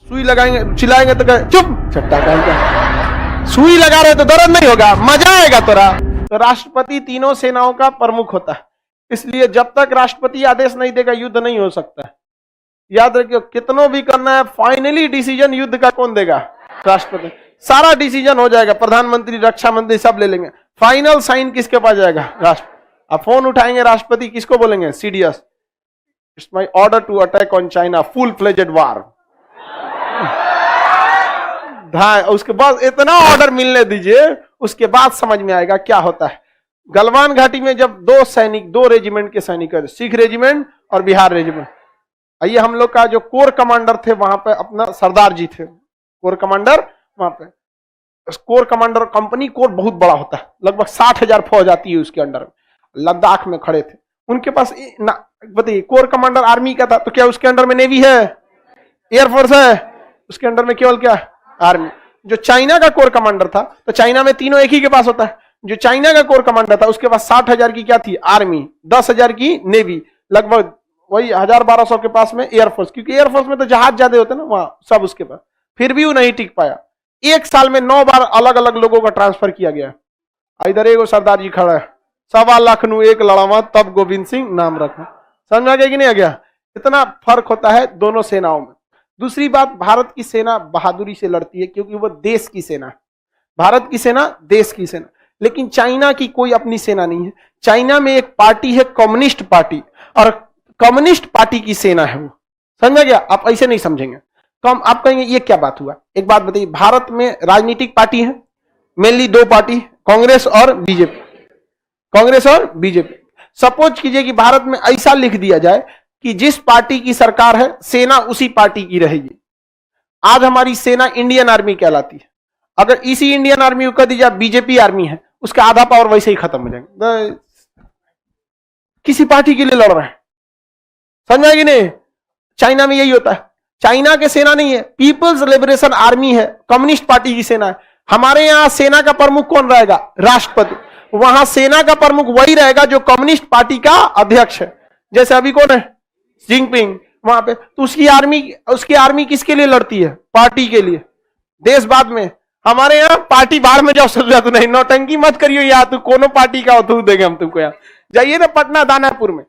सुई लगाएंगे, चिल्लाएंगे तो कहे चुप छट्टा कहेंगे। सुई लगा रहे तो दर्द नहीं होगा, मजा आएगा तोरा। तो राष्ट्रपति तीनों सेनाओं का प्रमुख होता है, इसलिए जब तक राष्ट्रपति आदेश नहीं देगा युद्ध नहीं हो सकता है। याद रखियो, कितनों भी करना है, फाइनली डिसीजन युद्ध का कौन देगा? राष्ट्रपति। सारा डिसीजन हो जाएगा, प्रधानमंत्री, रक्षा मंत्री सब ले लेंगे, फाइनल साइन किसके पास जाएगा? राष्ट्रपति। अब फोन उठाएंगे राष्ट्रपति, किसको बोलेंगे? CDS, it's my order to attack on China, full fledged war. उसके बाद इतना ऑर्डर मिलने दीजिए, उसके बाद समझ में आएगा क्या होता है। गलवान घाटी में जब दो रेजिमेंट के सैनिक, सिख रेजिमेंट और बिहार रेजिमेंट, आइए हम लोग का जो कोर कमांडर थे वहां पे अपना सरदार जी थे, कोर कमांडर। वहां पे कोर कमांडर कंपनी कोर बहुत बड़ा होता है, लगभग 60,000 फौज आती है उसके अंडर में। लद्दाख में खड़े थे, उनके पास बताइए कोर कमांडर आर्मी का था, तो क्या उसके अंडर में नेवी है, एयरफोर्स है? उसके अंडर में केवल क्या? आर्मी। जो चाइना का कोर कमांडर था, तो चाइना में तीनों एक ही के पास होता है। जो चाइना का कोर कमांडर था उसके पास 60,000 की क्या थी? आर्मी, 10,000 की नेवी, लगभग वही 1,000-1,200 के पास में एयरफोर्स, क्योंकि एयरफोर्स में तो जहाज ज्यादा होते हैं ना वहां, सब उसके पास। फिर भी वो नहीं टिक पाया। एक साल में 9 बार अलग अलग लोगों का ट्रांसफर किया गया। इधर एक सरदार जी खड़ा है, 1.25 लाख एक लड़ावा तब गोविंद सिंह नाम रखा। समझ आ गया कि नहीं आ गया? इतना फर्क होता है दोनों सेनाओं में। दूसरी बात, भारत की सेना बहादुरी से लड़ती है क्योंकि वो देश की सेना है। भारत की सेना देश की सेना, लेकिन चाइना की कोई अपनी सेना नहीं है। चाइना में एक पार्टी है कम्युनिस्ट पार्टी, और कम्युनिस्ट पार्टी की सेना है वो। समझ गया? आप ऐसे नहीं समझेंगे। कम आप कहेंगे ये क्या बात हुआ? एक बात बताइए, भारत में राजनीतिक पार्टी है मेनली 2 पार्टी, कांग्रेस और बीजेपी। कांग्रेस और बीजेपी। सपोज कीजिए कि भारत में ऐसा लिख दिया जाए कि जिस पार्टी की सरकार है सेना उसी पार्टी की रहेगी। आज हमारी सेना इंडियन आर्मी कहलाती है, अगर इसी इंडियन आर्मी को कह दीजिए बीजेपी आर्मी है, उसका आधा पावर वैसे ही खत्म हो जाएंगे। किसी पार्टी के लिए लड़ रहे हैं, समझ में कि नहीं? चाइना में यही होता है। चाइना के सेना नहीं है, पीपल्स लिबरेशन आर्मी है, कम्युनिस्ट पार्टी की सेना है। हमारे यहां सेना का प्रमुख कौन रहेगा? राष्ट्रपति। वहां सेना का प्रमुख वही रहेगा जो कम्युनिस्ट पार्टी का अध्यक्ष है। जैसे अभी कौन है? जिनपिंग वहां पे। तो उसकी आर्मी किसके लिए लड़ती है? पार्टी के लिए। देश बाद में। हमारे यहाँ पार्टी बाहर में जाओ, सब नहीं, नौटंकी मत करियो, या तू कोनो पार्टी का हो तो देंगे हम तुमको। यहाँ जाइए ना पटना दानापुर में,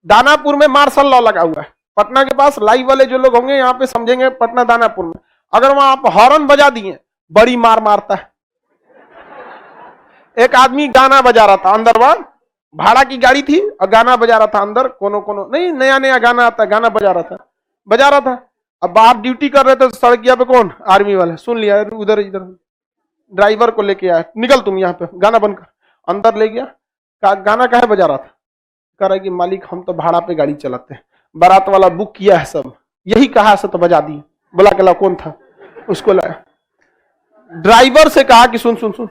दानापुर में मार्शल लॉ लगा हुआ है। पटना के पास लाइव वाले जो लोग होंगे यहाँ पे समझेंगे, पटना दानापुर में अगर वहां आप हॉर्न बजा दिए, बड़ी मार मारता है। एक आदमी गाना बजा रहा था अंदर, वहां भाड़ा की गाड़ी थी और गाना बजा रहा था अंदर, कोनो नहीं, नया नया गाना आता है, गाना बजा रहा था। अब बाहर ड्यूटी कर रहे थे, सड़किया पे कौन? आर्मी वाले। सुन लिया, उधर इधर ड्राइवर को लेके आया, निकल तुम यहाँ पे, गाना बंद कर। अंदर ले गया, गाना काहे बजा रहा था? कह रहा है कि मालिक हम तो भाड़ा पे गाड़ी चलाते हैं, बारात वाला बुक किया है सब, यही कहा से तो बजा दी। बोला के ला कौन था? उसको लाया। ड्राइवर से कहा कि सुन सुन सुन,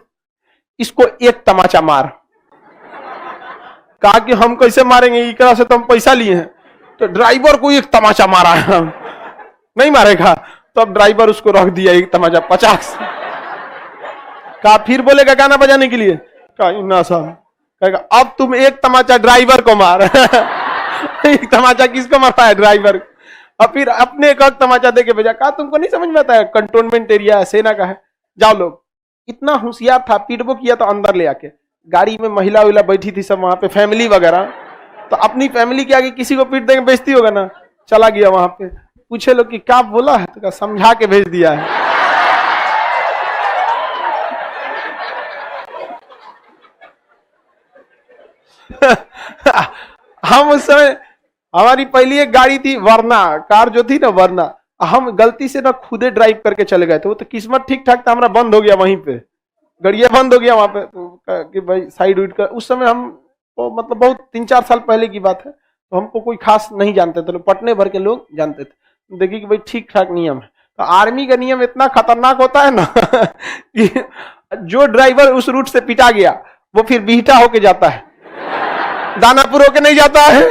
इसको एक तमाचा मार। कहा कि हम कैसे मारेंगे, इकरा से तो हम पैसा लिए हैं। तो ड्राइवर को एक तमाचा मारा है, नहीं मारेगा तो अब ड्राइवर उसको रख दिया एक तमाचा 50। कहा फिर बोलेगा गाना बजाने के लिए? कहा ना साहब, कहेगा अब तुम एक तमाचा ड्राइवर को मार। एक तमाचा किसको मारता है? ड्राइवर। अब फिर अपने एक तमाचा देके भेजा। कहा तुमको नहीं समझ में आता है, कंटोनमेंट एरिया है, सेना का है, जाओ लोग। इतना होशियार था, पीटबो किया तो अंदर ले आके। गाड़ी में महिला उहिला बैठी थी सब वहां पे, फैमिली वगैरह, तो अपनी फैमिली के आगे किसी को पीट देंगे, बेइज्जती होगा ना। चला गया वहां पे, पूछे लोग कि क्या बोला है, तो समझा के भेज दिया है। हम उस समय, हमारी पहली एक गाड़ी थी वर्ना, कार जो थी ना वर्ना, हम गलती से ना खुदे ड्राइव करके चले गए थे। वो तो किस्मत ठीक ठाक था, हमारा बंद हो गया वहीं पे, गड़िया बंद हो गया वहां पे, तो कि भाई साइड उइड कर। उस समय हम तो मतलब बहुत 3-4 साल पहले की बात है, तो हमको कोई खास नहीं जानते थे, पटने भर के लोग जानते थे। देखिए कि भाई ठीक ठाक नियम है। तो आर्मी का नियम इतना खतरनाक होता है ना कि जो ड्राइवर उस रूट से पिटा गया वो फिर बिहटा होके जाता है, दानापुर होके नहीं जाता है।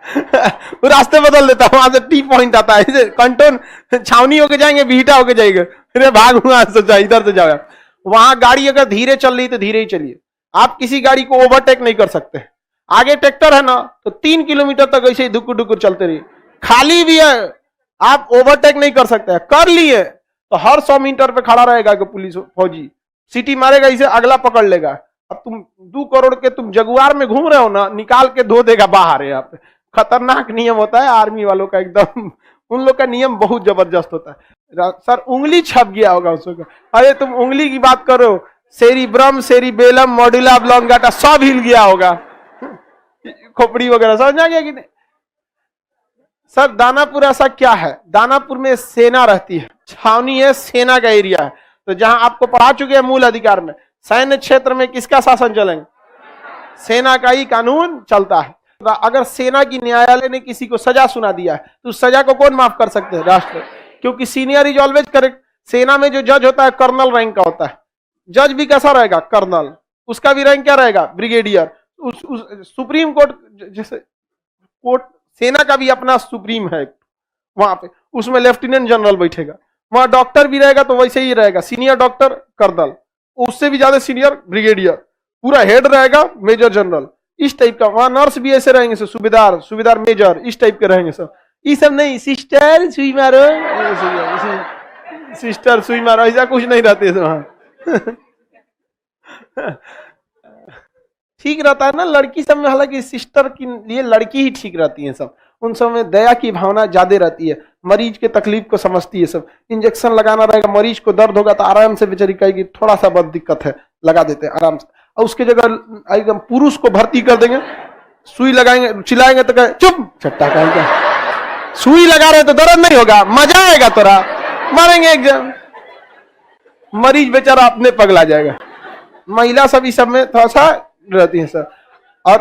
वो रास्ते बदल देता है, वहां से टी पॉइंट आता है, कंटोन छावनी होके जाएंगे, बिहटा होके जाएंगे, फिर भाग वहां से इधर से जाओ। वहां गाड़ी अगर धीरे चल रही तो धीरे ही चलिए, आप किसी गाड़ी को ओवरटेक नहीं कर सकते। आगे ट्रैक्टर है ना, तो 3 किलोमीटर तक ऐसे ही धुकुर धुकुर चलते रहिए। खाली भी है, आप ओवरटेक नहीं कर सकते हैं, कर लिए तो हर 100 मीटर पे खड़ा रहेगा कि पुलिस फौजी सीटी मारेगा, इसे अगला पकड़ लेगा। अब तुम 2 करोड़ के तुम जगुआर में घूम रहे हो ना, निकाल के धो देगा बाहर। यहाँ पे खतरनाक नियम होता है आर्मी वालों का, एकदम उन लोग का नियम बहुत जबरदस्त होता है। सर उंगली छप गया होगा उसको, अरे तुम उंगली की बात करो, सेरिब्रम, सेरिबेलम, मॉड्यूला ऑब्लोंगेटा सब हिल गया होगा, खोपड़ी वगैरह समझ आ गया कि नहीं। सर दानापुर ऐसा क्या है, दानापुर में सेना रहती है, छावनी है, सेना का एरिया है। तो जहां आपको पढ़ा चुके हैं मूल अधिकार में, सैन्य क्षेत्र में किसका शासन चलेंगे, सेना का ही कानून चलता है। अगर सेना की न्यायालय ने किसी को सजा सुना दिया है तो उस सजा को कौन माफ कर सकते हैं, राष्ट्र, क्योंकि सीनियर इज ऑलवेज करेक्ट। सेना में जो जज होता है कर्नल रैंक का होता है, जज भी कैसा रहेगा, कर्नल, उसका भी रैंक क्या रहेगा, ब्रिगेडियर। सुप्रीम कोर्ट जैसे कोर्ट, सेना का भी अपना सुप्रीम है वहां पे, उसमें लेफ्टिनेंट जनरल बैठेगा, वहां डॉक्टर भी रहेगा तो वैसे ही रहेगा, सीनियर डॉक्टर कर्नल, उससे भी ज्यादा सीनियर ब्रिगेडियर, पूरा हेड रहेगा मेजर जनरल, इस टाइप का। वहां नर्स भी ऐसे रहेंगे सर, सूबेदार, सूबेदार मेजर, इस टाइप के रहेंगे सर। ये सब नहीं, सिस्टर सुई मारो, सिस्टर सुई मारो, ऐसा कुछ नहीं रहते वहां। ठीक रहता है ना लड़की सब में, हालांकि सिस्टर के लिए लड़की ही ठीक रहती है सब, उन सब में दया की भावना ज्यादा रहती है, मरीज के तकलीफ को समझती है सब। इंजेक्शन लगाना रहेगा, मरीज को दर्द होगा तो आराम से बेचारी कहेगी थोड़ा सा बहुत दिक्कत है, लगा देते हैं आराम से। और उसके जगह एकदम पुरुष को भर्ती कर देंगे, सुई लगाएंगे, चिल्लाएंगे तो कहे चुप छट्टा कहेंगे, सुई लगा रहे तो दर्द नहीं होगा, मजा आएगा तोरा, मारेंगे एग्जाम, मरीज बेचारा अपने पगला जाएगा। महिला सब इस सब में थोड़ा सा रहती है सर, और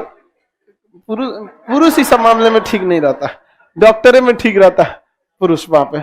पुरुष इस सब मामले में ठीक नहीं रहता, डॉक्टरे में ठीक रहता है पुरुष वहां पे।